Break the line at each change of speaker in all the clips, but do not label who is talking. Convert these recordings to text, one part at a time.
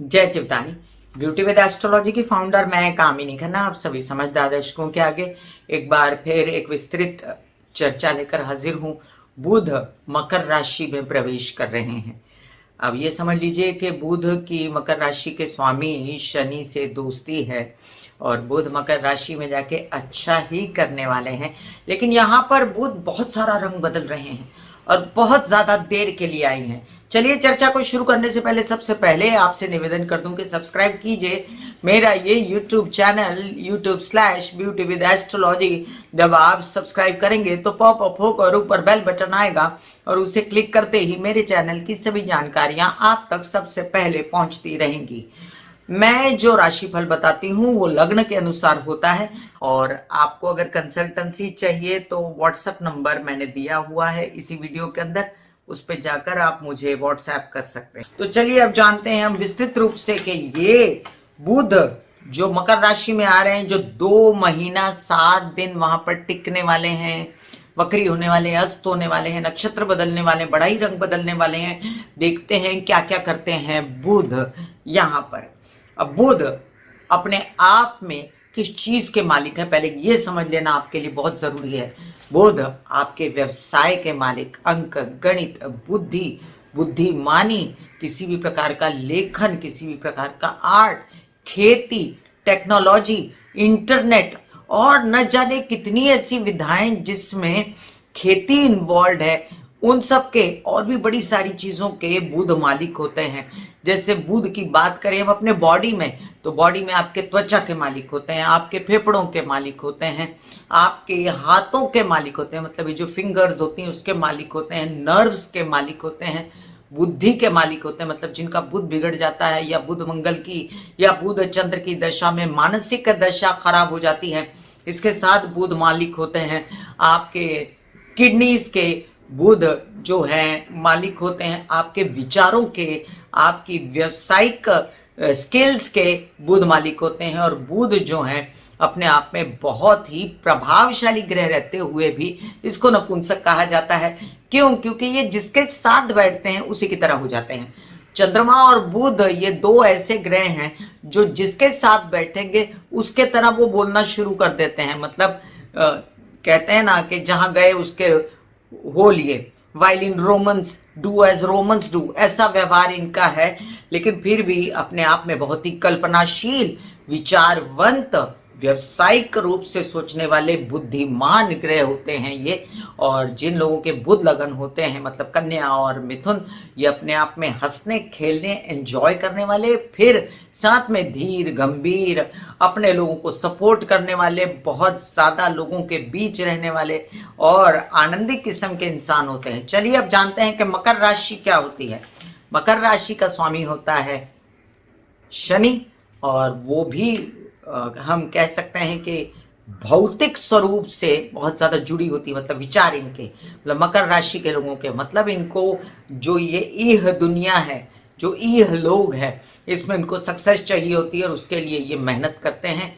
जय चिवतानी। Beauty with astrology की founder मैं कामिनी खन्ना आप सभी समझदार दर्शकों के आगे एक बार फिर एक विस्तृत चर्चा लेकर हाजिर हूँ। बुध मकर राशि में प्रवेश कर रहे हैं। अब ये समझ लीजिए कि बुध की मकर राशि के स्वामी शनि से दोस्ती है और बुध मकर राशि में जाके अच्छा ही करने वाले हैं। लेकिन यहाँ पर बुध बहुत सारा रंग बदल रहे हैं और बहुत ज्यादा देर के लिए आई हैं। चलिए चर्चा को शुरू करने से पहले सबसे पहले आपसे निवेदन कर दूं कि सब्सक्राइब कीजिए मेरा ये YouTube चैनल YouTube/ब्यूटी विद एस्ट्रोलॉजी। जब आप सब्सक्राइब करेंगे तो पॉप अप होकर ऊपर बेल बटन आएगा और उसे क्लिक करते ही मेरे चैनल की सभी जानकारियां आप तक सबसे पहले पहुंचती रहेंगी। मैं जो राशिफल बताती हूँ वो लग्न के अनुसार होता है और आपको अगर कंसल्टेंसी चाहिए तो व्हाट्सएप नंबर मैंने दिया हुआ है इसी वीडियो के अंदर, उस पे जाकर आप मुझे व्हाट्सएप कर सकते हैं। तो चलिए अब जानते हैं हम विस्तृत रूप से कि ये बुध जो मकर राशि में आ रहे हैं, जो 2 महीना 7 दिन वहां पर टिकने वाले हैं, वक्री होने वाले हैं, अस्त होने वाले हैं, नक्षत्र बदलने वाले हैं, बड़ा ही रंग बदलने वाले हैं। देखते हैं क्या क्या करते हैं बुध यहाँ पर। अब बुध अपने आप में किस चीज के मालिक है पहले ये समझ लेना आपके लिए बहुत जरूरी है। बुध आपके व्यवसाय के मालिक, अंक, गणित, बुद्धि, बुद्धिमानी, किसी भी प्रकार का लेखन, किसी भी प्रकार का आर्ट, खेती, टेक्नोलॉजी, इंटरनेट और न जाने कितनी ऐसी विधाएं जिसमें खेती इन्वॉल्व है, उन सब के और भी बड़ी सारी चीजों के बुध मालिक होते हैं। जैसे बुध की बात करें हम अपने बॉडी में, तो बॉडी में आपके त्वचा के मालिक होते हैं, आपके फेफड़ों के मालिक होते हैं, आपके हाथों के मालिक होते हैं, मतलब ये जो फिंगर्स होती हैं उसके मालिक होते हैं, नर्व्स के मालिक होते हैं, बुद्धि के मालिक होते हैं, मतलब जिनका बुध बिगड़ जाता है या बुध मंगल की या बुध चंद्र की दशा में मानसिक दशा खराब हो जाती है, इसके साथ बुध मालिक होते हैं। आपके किडनीज के बुध जो है मालिक होते हैं, आपके विचारों के, आपकी व्यावसायिक स्किल्स के बुध मालिक होते हैं। और बुध जो है अपने आप में बहुत ही प्रभावशाली ग्रह रहते हुए भी इसको नपुंसक कहा जाता है। क्यों? क्योंकि ये जिसके साथ बैठते हैं उसी की तरह हो जाते हैं। चंद्रमा और बुध ये 2 ऐसे ग्रह हैं जो जिसके साथ बैठेंगे उसके तरह वो बोलना शुरू कर देते हैं। मतलब कहते हैं ना कि जहां गए उसके हो लिए, while in Romans do as Romans do, ऐसा व्यवहार इनका है। लेकिन फिर भी अपने आप में बहुत ही कल्पनाशील, विचारवंत, व्यवसायिक रूप से सोचने वाले बुद्धिमान ग्रह होते हैं ये। और जिन लोगों के बुध लगन होते हैं, मतलब कन्या और मिथुन, ये अपने आप में हंसने खेलने एंजॉय करने वाले, फिर साथ में धीर गंभीर, अपने लोगों को सपोर्ट करने वाले, बहुत ज्यादा लोगों के बीच रहने वाले और आनंदी किस्म के इंसान होते हैं। चलिए अब जानते हैं कि मकर राशि क्या होती है। मकर राशि का स्वामी होता है शनि और वो भी हम कह सकते हैं कि भौतिक स्वरूप से बहुत ज्यादा जुड़ी होती है। मतलब विचार इनके, मतलब मकर राशि के लोगों के, मतलब इनको जो ये इह दुनिया है, जो इह लोग है, इसमें इनको सक्सेस चाहिए होती है और उसके लिए ये मेहनत करते हैं।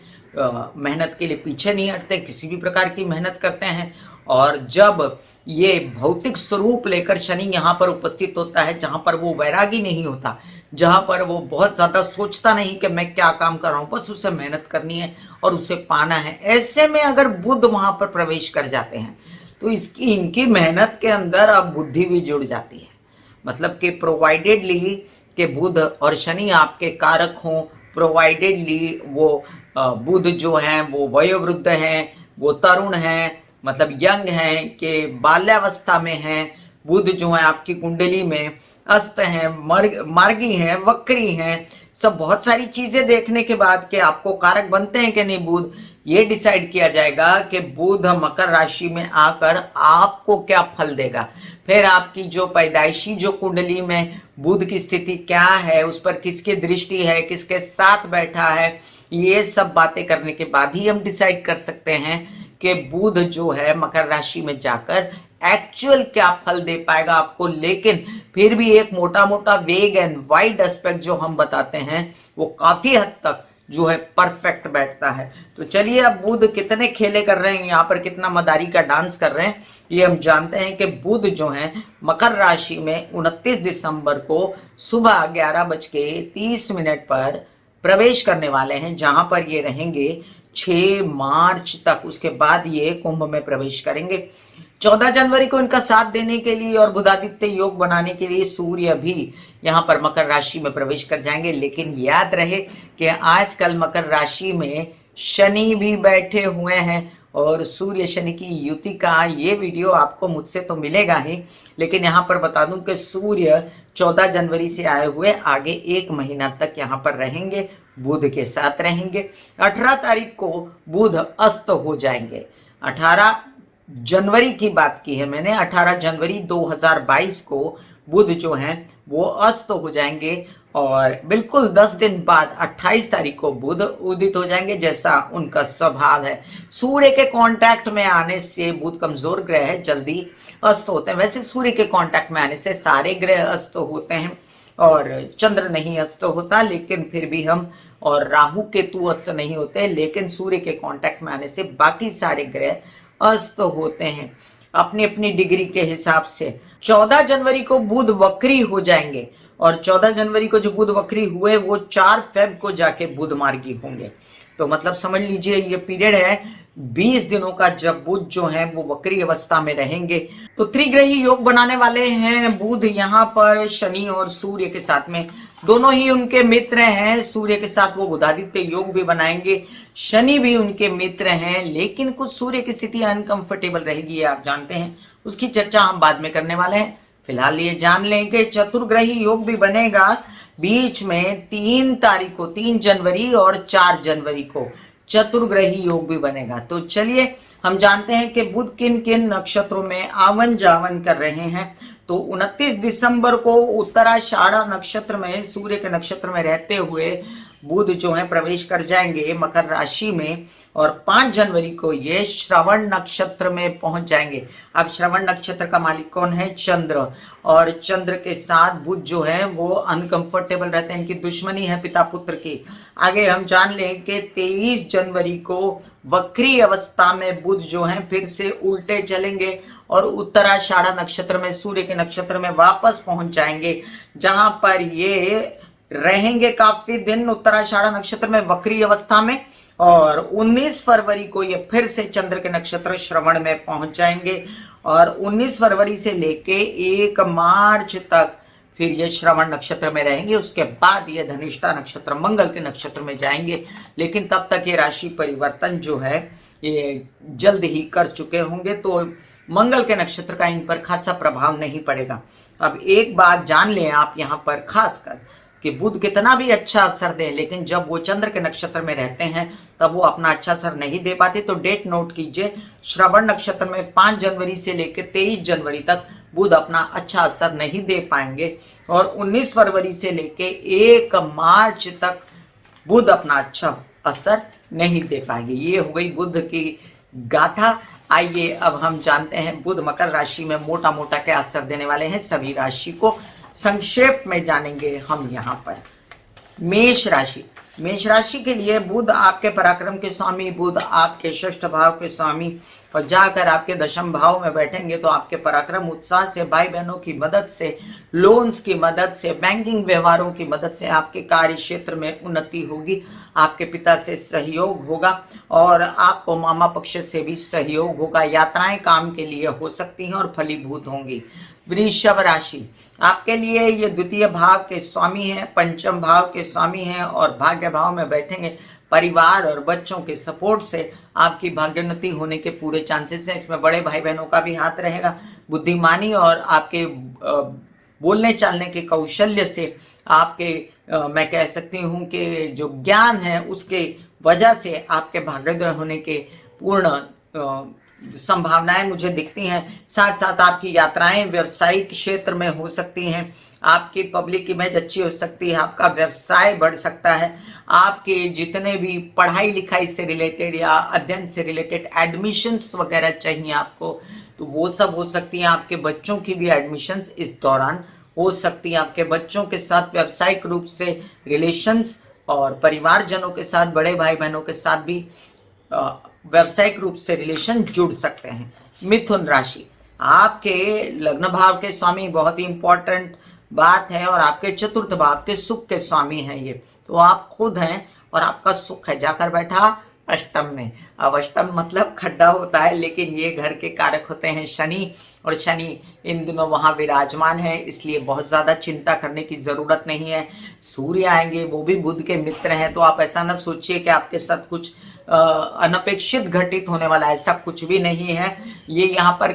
मेहनत के लिए पीछे नहीं हटते, किसी भी प्रकार की मेहनत करते हैं। और जब ये भौतिक स्वरूप लेकर शनि यहाँ पर उपस्थित होता है, जहां पर वो वैरागी नहीं होता, जहां पर वो बहुत ज्यादा सोचता नहीं कि मैं क्या काम कर रहा हूं, बस उसे मेहनत करनी है और उसे पाना है, ऐसे में अगर बुध वहां पर प्रवेश कर जाते हैं तो इसकी इनकी मेहनत के अंदर अब बुद्धि भी जुड़ जाती है। मतलब कि प्रोवाइडेडली कि बुध और शनि आपके कारक हों, प्रोवाइडेडली वो बुध जो हैं वो वयोवृद्ध हैं, वो तरुण हैं, मतलब यंग हैं, कि बाल्यावस्था में हैं। बुध जो है आपकी कुंडली में अस्त हैं, मार्गी हैं, वक्री हैं, सब बहुत सारी चीजें देखने के बाद कि आपको कारक बनते हैं कि नहीं बुध, ये डिसाइड किया जाएगा कि बुध मकर राशि में आकर आपको क्या फल देगा। फिर आपकी जो पैदाइशी जो कुंडली में बुध की स्थिति क्या है, उस पर किसकी दृष्टि है, किसके साथ बैठा है, ये सब बातें करने के बाद ही हम डिसाइड कर सकते हैं कि बुध जो है मकर राशि में जाकर एक्चुअल क्या फल दे पाएगा आपको। लेकिन फिर भी एक मोटा मोटा वेग एंड वाइड एस्पेक्ट जो हम बताते हैं वो काफी हद तक जो है परफेक्ट बैठता है। तो चलिए अब बुध कितने खेले कर रहे हैं यहाँ पर, कितना मदारी का डांस कर रहे हैं, ये हम जानते हैं कि बुध जो है मकर राशि में 29 दिसंबर को सुबह 11:30 पर प्रवेश करने वाले हैं, जहां पर ये रहेंगे 6 मार्च तक। उसके बाद ये कुंभ में प्रवेश करेंगे। 14 जनवरी को इनका साथ देने के लिए और बुधादित्य योग बनाने के लिए सूर्य भी यहाँ पर मकर राशि में प्रवेश कर जाएंगे। लेकिन याद रहे कि आजकल मकर राशि में शनि भी बैठे हुए हैं और सूर्य शनि की युति का ये वीडियो आपको मुझसे तो मिलेगा ही, लेकिन यहाँ पर बता दूं कि सूर्य 14 जनवरी से आए हुए आगे 1 महीना तक यहाँ पर रहेंगे, बुध के साथ रहेंगे। 18 तारीख को बुध अस्त हो जाएंगे। 18 जनवरी की बात की है मैंने, 18 जनवरी 2022 को बुध जो हैं वो अस्त हो जाएंगे और बिल्कुल 10 दिन बाद 28 तारीख को बुध उदित हो जाएंगे, जैसा उनका स्वभाव है। सूर्य के कांटेक्ट में आने से बुध कमजोर ग्रह है, जल्दी अस्त होते हैं। वैसे सूर्य के कांटेक्ट में आने से सारे ग्रह अस्त होते हैं और चंद्र नहीं अस्त होता, लेकिन फिर भी हम, और राहु केतु अस्त नहीं होते, लेकिन सूर्य के कांटेक्ट में आने से बाकी सारे ग्रह अस्त होते हैं अपनी अपनी डिग्री के हिसाब से। 14 जनवरी को बुध वक्री हो जाएंगे और 14 जनवरी को जो बुध वक्री हुए वो 4 फेब को जाके बुध मार्गी होंगे। तो मतलब समझ लीजिए ये पीरियड है 20 दिनों का, जब बुध जो है वो वक्री अवस्था में रहेंगे। तो त्रिग्रही योग बनाने वाले हैं बुध यहाँ पर शनि और सूर्य के साथ में, दोनों ही उनके मित्र हैं। सूर्य के साथ वो बुधादित्य योग भी बनाएंगे, शनि भी उनके मित्र हैं, लेकिन कुछ सूर्य की स्थिति अनकंफर्टेबल रहेगी, आप जानते हैं, उसकी चर्चा हम बाद में करने वाले हैं। फिलहाल ये जान लें कि चतुर्ग्रही योग भी बनेगा बीच में 3 तारीख को, 3 जनवरी और 4 जनवरी को चतुर्ग्रही योग भी बनेगा। तो चलिए हम जानते हैं कि बुध किन किन नक्षत्रों में आवन जावन कर रहे हैं। तो 29 दिसंबर को उत्तराषाढ़ा नक्षत्र में, सूर्य के नक्षत्र में रहते हुए बुध जो है प्रवेश कर जाएंगे मकर राशि में और 5 जनवरी को ये श्रवण नक्षत्र में पहुंच जाएंगे। अब श्रवण नक्षत्र का मालिक कौन है? चंद्र, और चंद्र के साथ बुध जो है वो अनकंफर्टेबल रहते हैं, इनकी दुश्मनी है पिता पुत्र की। आगे हम जान लें कि 23 जनवरी को वक्री अवस्था में बुध जो है फिर से उल्टे चलेंगे और उत्तराषाढ़ा नक्षत्र में, सूर्य के नक्षत्र में वापस पहुंच जाएंगे, जहां पर ये रहेंगे काफी दिन उत्तराषाढ़ा नक्षत्र में वक्री अवस्था में। और 19 फरवरी को ये फिर से चंद्र के नक्षत्र श्रवण में पहुंच जाएंगे और 19 फरवरी से लेके 1 मार्च तक फिर ये श्रवण नक्षत्र में रहेंगे। उसके बाद ये धनिष्ठा नक्षत्र, मंगल के नक्षत्र में जाएंगे, लेकिन तब तक ये राशि परिवर्तन जो है ये जल्द ही कर चुके होंगे, तो मंगल के नक्षत्र का इन पर खासा प्रभाव नहीं पड़ेगा। अब एक बात जान लें आप यहाँ पर खासकर कि बुध कितना भी अच्छा असर दे, लेकिन जब वो चंद्र के नक्षत्र में रहते हैं तब वो अपना अच्छा असर नहीं दे पाते। तो डेट नोट कीजिए, श्रवण नक्षत्र में 5 जनवरी से लेकर 23 जनवरी तक बुध अपना अच्छा असर नहीं दे पाएंगे और 19 फरवरी से लेके 1 मार्च तक बुध अपना अच्छा असर नहीं दे पाएंगे। ये हो गई बुध की गाथा। आइए अब हम जानते हैं बुध मकर राशि में मोटा मोटा क्या असर देने वाले हैं, सभी राशि को संक्षेप में जानेंगे हम यहाँ पर। मेष राशि, मेष राशि के लिए बुध आपके पराक्रम के स्वामी, बुध आपके षष्ठ भाव के स्वामी, और जाकर आपके दशम भाव में बैठेंगे तो आपके पराक्रम उत्साह से, भाई बहनों की मदद से, लोन्स की मदद से, बैंकिंग व्यवहारों की मदद से आपके कार्य क्षेत्र में उन्नति होगी, आपके पिता से सहयोग होगा और आपको मामा पक्ष से भी सहयोग होगा। यात्राएं काम के लिए हो सकती हैं और फलीभूत होंगी। वृषभ राशि, आपके लिए ये द्वितीय भाव के स्वामी हैं, पंचम भाव के स्वामी हैं और भाग्य भाव में बैठेंगे। परिवार और बच्चों के सपोर्ट से आपकी भाग्योन्नति होने के पूरे चांसेस हैं। इसमें बड़े भाई बहनों का भी हाथ रहेगा। बुद्धिमानी और आपके बोलने चालने के कौशल्य से, आपके मैं कह सकती हूँ कि जो ज्ञान है उसके वजह से आपके भाग्योदय होने के पूर्ण संभावनाएं मुझे दिखती हैं। साथ साथ आपकी यात्राएं व्यावसायिक क्षेत्र में हो सकती हैं, आपकी पब्लिक इमेज अच्छी हो सकती है, आपका व्यवसाय बढ़ सकता है, आपके जितने भी पढ़ाई लिखाई से रिलेटेड या अध्ययन से रिलेटेड एडमिशन्स वगैरह चाहिए आपको, तो वो सब हो सकती है। आपके बच्चों की भी एडमिशन्स इस दौरान हो सकती है। आपके बच्चों के साथ व्यावसायिक रूप से रिलेशंस और परिवारजनों के साथ, बड़े भाई बहनों के साथ भी व्यावसायिक रूप से रिलेशन जुड़ सकते हैं। मिथुन राशि, आपके लग्न भाव के स्वामी बहुत ही इंपॉर्टेंट बात है, और आपके चतुर्थ भाव के सुख के स्वामी हैं ये, तो आप खुद हैं और आपका सुख है जाकर बैठा अष्टम में। अब अष्टम मतलब खड्डा होता है, लेकिन ये घर के कारक होते हैं शनि, और शनि इन दिनों वहां विराजमान है, इसलिए बहुत ज्यादा चिंता करने की जरूरत नहीं है। सूर्य आएंगे, वो भी बुध के मित्र हैं, तो आप ऐसा ना सोचिए कि आपके साथ कुछ अनपेक्षित घटित होने वाला, ऐसा कुछ भी नहीं है। ये यहाँ पर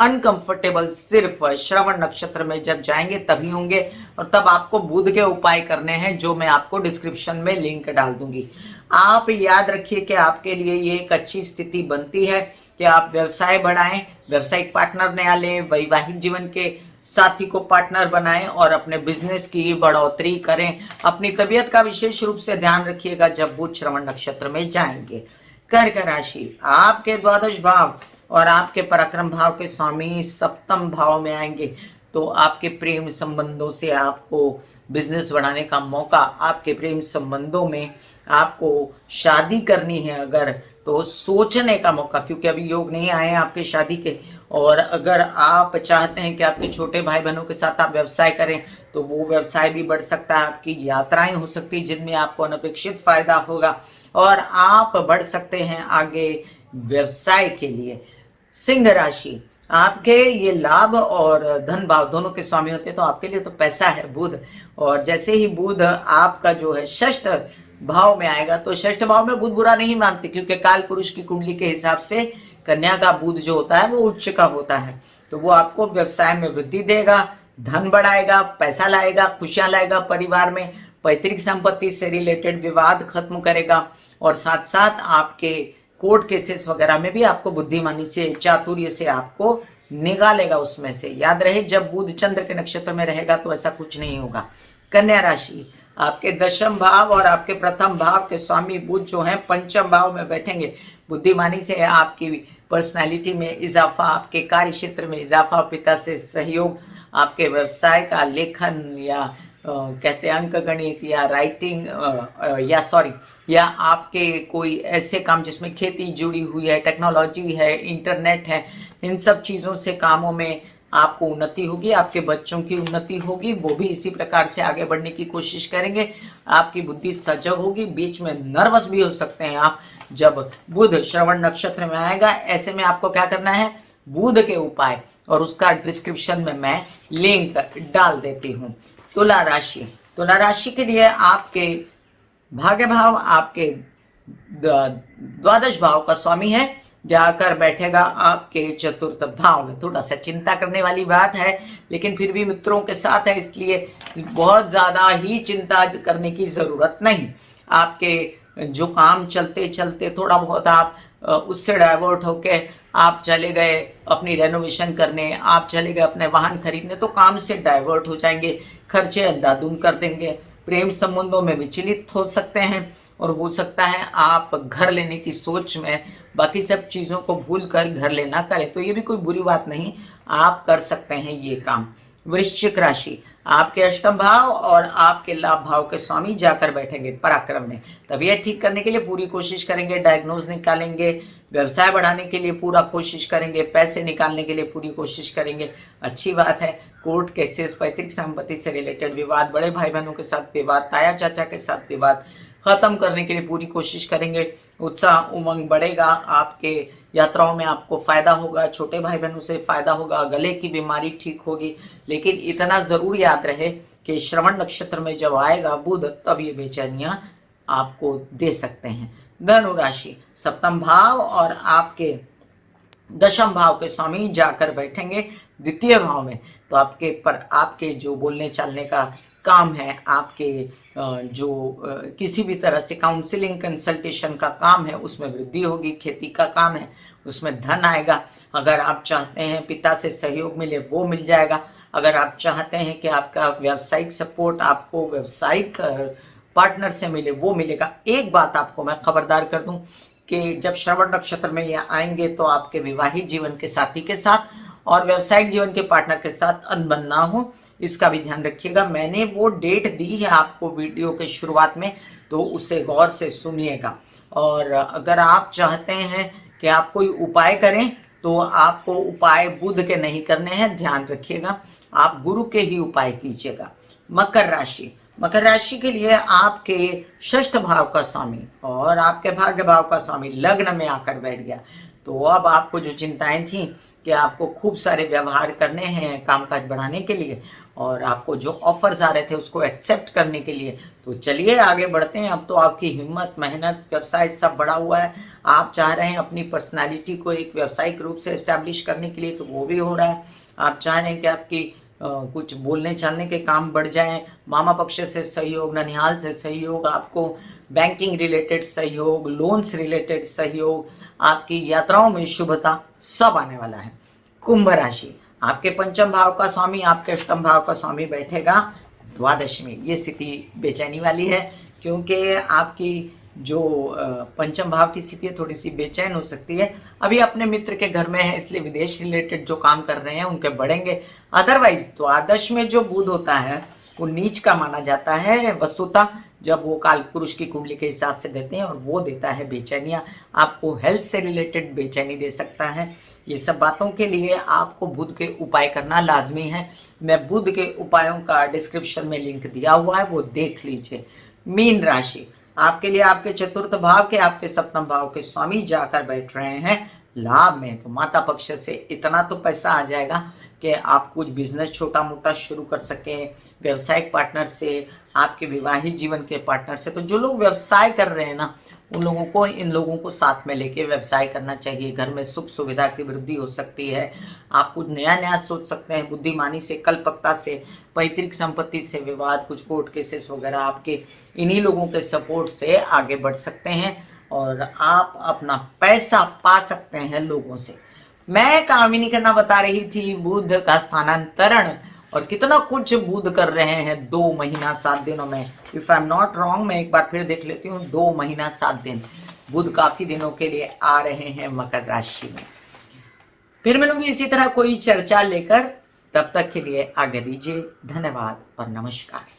अनकंफर्टेबल सिर्फ श्रवण नक्षत्र में जब जाएंगे तभी होंगे, और तब आपको बुध के उपाय करने हैं, जो मैं आपको डिस्क्रिप्शन में लिंक डाल दूंगी। आप याद रखिए कि आपके लिए ये एक अच्छी स्थिति बनती है कि आप व्यवसाय बढ़ाएं, व्यवसायिक पार्टनर नया लें, वैवाहिक जीवन के साथी को पार्टनर बनाएं और अपने बिजनेस की बढ़ोतरी करें। अपनी तबीयत का विशेष रूप से ध्यान रखिएगा जब बुध श्रवण नक्षत्र में जाएंगे। कर्क राशि, आपके द्वादश भाव और आपके पराक्रम भाव के स्वामी सप्तम भाव में आएंगे, तो आपके प्रेम संबंधों से आपको बिजनेस बढ़ाने का मौका, आपके प्रेम संबंधों में आपको शादी करनी है अगर, तो सोचने का मौका, क्योंकि अभी योग नहीं आए हैं आपके शादी के। और अगर आप चाहते हैं कि आपके छोटे भाई बहनों के साथ आप व्यवसाय करें, तो वो व्यवसाय भी बढ़ सकता है, आपकी यात्राएं हो सकती है जिनमें आपको अनपेक्षित फायदा होगा, और आप बढ़ सकते हैं आगे व्यवसाय के लिए। सिंह राशि, आपके ये लाभ और धन भाव दोनों के स्वामी होते हैं, तो आपके लिए तो पैसा है बुध, और जैसे ही बुध आपका जो है षष्ठ भाव में आएगा, तो षष्ठ भाव में बुध बुरा नहीं मानते, क्योंकि काल पुरुष की कुंडली के हिसाब से कन्या का बुध जो होता है वो उच्च का होता है, तो वो आपको व्यवसाय में वृद्धि देगा, धन बढ़ाएगा, पैसा लाएगा, खुशियां लाएगा परिवार में, पैतृक संपत्ति से रिलेटेड विवाद खत्म करेगा, और साथ साथ आपके कोर्ट केसेस वगैरह में भी आपको बुद्धिमानी से, चातुर्य से आपको निकालेगा उसमें से। याद रहे, जब बुध चंद्र के नक्षत्र में रहेगा तो ऐसा कुछ नहीं होगा। कन्या राशि, आपके दशम भाव और आपके प्रथम भाव के स्वामी बुध जो हैं पंचम भाव में बैठेंगे, बुद्धिमानी से आपकी पर्सनालिटी में इजाफा, आपके कार्य क्षेत्र में इजाफा, पिता से सहयोग, आपके व्यवसाय का लेखन या कहते हैं अंक गणित या राइटिंग या आपके कोई ऐसे काम जिसमें खेती जुड़ी हुई है, टेक्नोलॉजी है, इंटरनेट है, इन सब चीज़ों से कामों में आपको उन्नति होगी, आपके बच्चों की उन्नति होगी, वो भी इसी प्रकार से आगे बढ़ने की कोशिश करेंगे। आपकी बुद्धि सजग होगी, बीच में नर्वस भी हो सकते हैं आप जब बुध श्रवण नक्षत्र में आएगा। ऐसे में आपको क्या करना है, बुध के उपाय, और उसका डिस्क्रिप्शन में मैं लिंक डाल देती हूँ। तुला राशि, तुला राशि के लिए आपके भाग्य भाव आपके द्वादश भाव का स्वामी है, जाकर बैठेगा आपके चतुर्थ भाव में। थोड़ा सा चिंता करने वाली बात है, लेकिन फिर भी मित्रों के साथ है, इसलिए बहुत ज्यादा ही चिंता करने की जरूरत नहीं। आपके जो काम चलते चलते थोड़ा बहुत आप उससे डाइवर्ट होके आप चले गए अपनी रेनोवेशन करने, आप चले गए अपने वाहन खरीदने, तो काम से डाइवर्ट हो जाएंगे, खर्चे अंधाधुंध कर देंगे, प्रेम संबंधों में विचलित हो सकते हैं, और हो सकता है आप घर लेने की सोच में बाकी सब चीज़ों को भूल कर घर लेना करें, तो ये भी कोई बुरी बात नहीं, आप कर सकते हैं ये काम। वृश्चिक राशि, आपके अष्टम भाव और आपके लाभ भाव के स्वामी जाकर बैठेंगे पराक्रम में। तबीयत ठीक करने के लिए पूरी कोशिश करेंगे, डायग्नोज निकालेंगे, व्यवसाय बढ़ाने के लिए पूरा कोशिश करेंगे, पैसे निकालने के लिए पूरी कोशिश करेंगे। अच्छी बात है, कोर्ट केसेस, पैतृक संपत्ति से रिलेटेड विवाद, बड़े भाई बहनों के साथ विवाद, ताया चाचा के साथ विवाद खत्म करने के लिए पूरी कोशिश करेंगे। उत्साह उमंग बढ़ेगा, आपके यात्राओं में आपको फायदा होगा, छोटे भाई बहनों से फायदा होगा, गले की बीमारी ठीक होगी। लेकिन इतना जरूर याद रहे कि श्रवण नक्षत्र में जब आएगा बुध, तब ये बेचैनियां आपको दे सकते हैं। धनु राशि, सप्तम भाव और आपके दशम भाव के स्वामी जाकर बैठेंगे द्वितीय भाव में, तो आपके जो बोलने चालने का काम है, आपके जो किसी भी तरह से काउंसलिंग कंसल्टेशन का काम है उसमें वृद्धि होगी, खेती का काम है उसमें धन आएगा। अगर आप चाहते हैं पिता से सहयोग मिले वो मिल जाएगा। अगर आप चाहते हैं कि आपका व्यावसायिक सपोर्ट आपको व्यावसायिक पार्टनर से मिले वो मिलेगा। एक बात आपको मैं खबरदार कर दूं कि जब श्रवण नक्षत्र में ये आएंगे तो आपके विवाहित जीवन के साथी के साथ और व्यावसायिक जीवन के पार्टनर के साथ अनबन ना हो, इसका भी ध्यान रखिएगा। मैंने वो डेट दी है आपको वीडियो के शुरुआत में, तो उसे गौर से सुनिएगा। और अगर आप चाहते हैं कि आप कोई उपाय करें तो आपको उपाय बुध के नहीं करने हैं, ध्यान रखिएगा, आप गुरु के ही उपाय कीजिएगा। मकर राशि, मकर राशि के लिए आपके षष्ठ भाव का स्वामी और आपके भाग्य भाव का स्वामी लग्न में आकर बैठ गया। तो अब आपको जो चिंताएं थी कि आपको खूब सारे व्यवहार करने हैं कामकाज बढ़ाने के लिए और आपको जो ऑफर्स आ रहे थे उसको एक्सेप्ट करने के लिए, तो चलिए आगे बढ़ते हैं। अब तो आपकी हिम्मत, मेहनत, व्यवसाय सब बढ़ा हुआ है। आप चाह रहे हैं अपनी पर्सनालिटी को एक व्यावसायिक रूप से एस्टैब्लिश करने के लिए, तो वो भी हो रहा है। आप चाह रहे हैं कि आपकी कुछ बोलने चालने के काम बढ़ जाएं, मामा पक्ष से सहयोग, ननिहाल से सहयोग, आपको बैंकिंग रिलेटेड सहयोग, लोन्स रिलेटेड सहयोग, आपकी यात्राओं में शुभता सब आने वाला है। कुंभ राशि, आपके पंचम भाव का स्वामी आपके अष्टम भाव का स्वामी बैठेगा द्वादश में। ये स्थिति बेचैनी वाली है क्योंकि आपकी जो पंचम भाव की स्थिति है थोड़ी सी बेचैन हो सकती है। अभी अपने मित्र के घर में है इसलिए विदेश रिलेटेड जो काम कर रहे हैं उनके बढ़ेंगे। अदरवाइज द्वादश में जो बुध होता है वो नीच का माना जाता है वस्तुतः, जब वो काल पुरुष की कुंडली के हिसाब से देते हैं, और वो देता है बेचैनियां, आपको हेल्थ से रिलेटेड बेचैनी दे सकता है। ये सब बातों के लिए आपको बुध के उपाय करना लाजमी है। मैं बुध के उपायों का डिस्क्रिप्शन में लिंक दिया हुआ है, वो देख लीजिए। मीन राशि, आपके लिए आपके चतुर्थ भाव के, आपके सप्तम भाव के स्वामी जाकर बैठ रहे हैं लाभ में। तो माता पक्ष से इतना तो पैसा आ जाएगा कि आप कुछ बिजनेस छोटा मोटा शुरू कर सकें, व्यवसायिक पार्टनर से, आपके विवाहित जीवन के पार्टनर से। तो जो लोग व्यवसाय कर रहे हैं ना, उन लोगों को, इन लोगों को साथ में लेके व्यवसाय करना चाहिए। घर में सुख सुविधा की वृद्धि हो सकती है। आप कुछ नया नया सोच सकते हैं, बुद्धिमानी से, कल्पकता से, पैतृक संपत्ति से विवाद, कुछ कोर्ट केसेस वगैरह आपके इन्हीं लोगों के सपोर्ट से आगे बढ़ सकते हैं और आप अपना पैसा पा सकते हैं लोगों से। मैं कामिनी खन्ना बता रही थी बुध का स्थानांतरण और कितना कुछ बुध कर रहे हैं 2 महीना 7 दिनों में। If I am not wrong, मैं एक बार फिर देख लेती हूँ, 2 महीना 7 दिन बुध काफी दिनों के लिए आ रहे हैं मकर राशि में। फिर मिलूंगी इसी तरह कोई चर्चा लेकर, तब तक के लिए आगे दीजिए। धन्यवाद और नमस्कार।